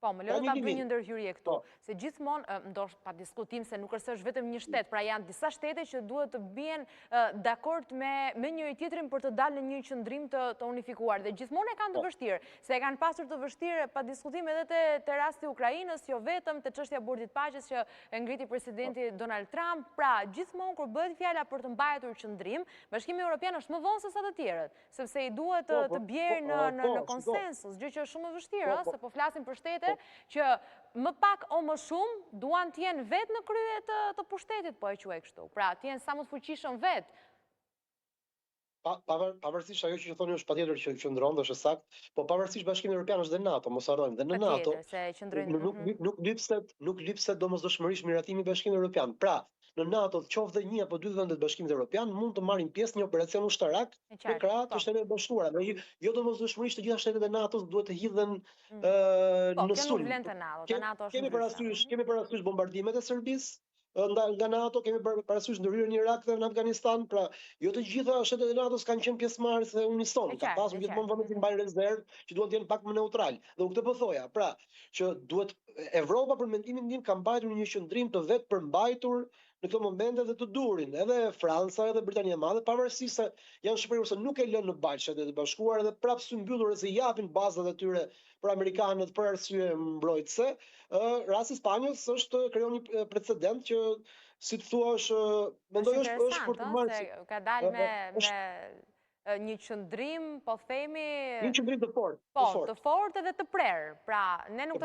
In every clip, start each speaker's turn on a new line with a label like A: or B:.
A: Po, më lërë ta bëj një ndërhyrje këtu, se gjithmonë, ndoshta pa diskutim se nuk është vetëm një shtet, pra janë disa shtete që duhet të bien dakord me njëri tjetrin për të dalë në një qëndrim të unifikuar, dhe gjithmonë e kanë të vështirë, se e kanë pasur të vështirë pa diskutim edhe te rasti Ukrainës, jo vetëm te çështja e bordit paqes që e ngriti presidenti Donald Trump, pra gjithmonë kur bëhet fjala për të mbajtur qëndrim, Bashkimi Evropian është më vonë se sa të tjerët, sepse i duhet të bjerë në konsensus, gjë që është shumë e vështirë, se po flasim për shtete që më pak o më shumë duan t'jenë vetë në krye të pushtetit, po e quaj kështu. Pra, t'jenë sa më të fuqishëm vetë.
B: Pavarësisht ajo që thoni është patjetër që qëndron dhe është saktë, po pavarësisht Bashkimi Evropian është dhe NATO, mos harrojmë, dhe në NATO nuk lypset domosdoshmërisht miratimi i Bashkimit Evropian. Pra, në NATO, qoftë një apo dy vendet të Bashkimit Evropian mund të marrin pjesë në një operacion ushtarak me krah të Shtetit Bashkuara. Jo domosdoshmërisht të gjitha shtetet e NATO-s duhet të hidhen në sulm. Kemi parasysh bombardimet e Serbisë nga NATO, kemi parasysh ndërhyrjen në Irak dhe në Afganistan, pra jo të gjitha shtetet e NATO-s kanë qenë pjesëmarrës dhe unison, ka pasur gjithmonë vende që mbajnë rezervë, që duhet të jenë pak më neutral. Dhe këtë po thoja, pra, që duhet Evropa për mendimin tim ka mbajtur një qendrim të vetë përmbajtur në këto momente dhe të durin, edhe Franca edhe Britania e Madhe, pavarësisht se janë shprehur se nuk e lënë në balë Shtetet e Bashkuara dhe prapë sy mbyllur se japin bazat e tyre për amerikanët për arsye mbrojtëse. Rasti i Spanjës është krijon një precedent që, si të thua, mendoj është për të marrë
A: ka dalë me një qëndrim, po themi...
B: Një qëndrim të fortë.
A: Po, të fortë edhe të prerë. Pra, ne nuk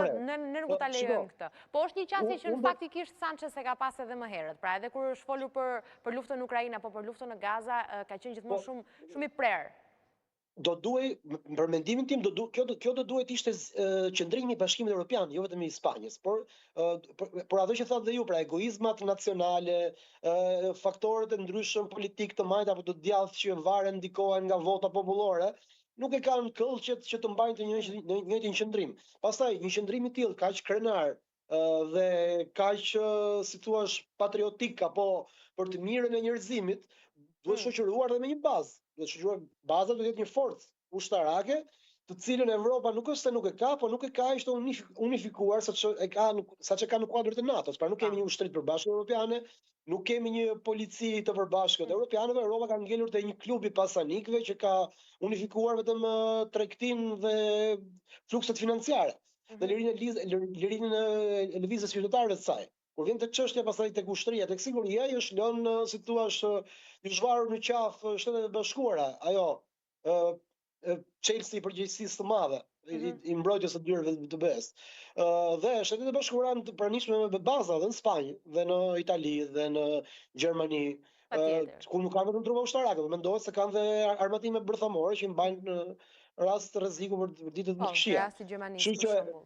A: ta lejojmë këtë. Po është një qasje që në faktikisht Sanchez e ka pas edhe më herët. Pra, edhe kur është folur për luftën në Ukrainë apo për luftën në Gaza, ka qenë gjithmonë shumë i prerë.
B: Do duhej, për mendimin tim, kjo do duhet ishte qëndrimi i Bashkimit Evropian, jo vetëm i Spanjës, por ato që thatë dhe ju, pra egoizmat nacionale, faktorët e ndryshëm politik të majt apo të djathtë që varen ndikohen nga vota popullore, nuk e kanë këllqet që të mbajnë të njëjtin qëndrim. Pastaj, një qëndrim i tillë kaq krenar dhe kaq, si thua, patriotik apo për të mirën e njerëzimit, duhet shoqëruar edhe me një bazë. Duhet shoqëruar baza, duhet jetë një forcë ushtarake, të cilën Evropa nuk është se nuk e ka, po nuk e ka ishte unifikuar saqë ka në kuadrin e NATO-s. Pra nuk kemi një ushtri të përbashkët evropiane, nuk kemi një polici të përbashkët evropianëve. Europa ka ngelur te një klub i pasanikëve që ka unifikuar vetëm tregtinë dhe flukset financiare dhe lirinë e lëvizjes qytetarëve të saj. Kur vjen te çështja pastaj tek ushtria, tek siguria, ai është lënë, si thua, i zhvarur në qafë Shtetet e Bashkuara, ajo Chelsea i përgjegjësisë së madhe, i mbrojtjes së dyreve të BE-s. Dhe Shtetet e Bashkuara janë të pranishme me baza dhe në Spanjë, dhe në Itali, dhe në Gjermani, ku nuk kanë vetëm trupa ushtarake, por mendohet se kanë dhe armatime bërthamore që i mbajnë në rast të rreziku për ditët më të këqija.
A: Po, rasti Gjermanisë për shembull.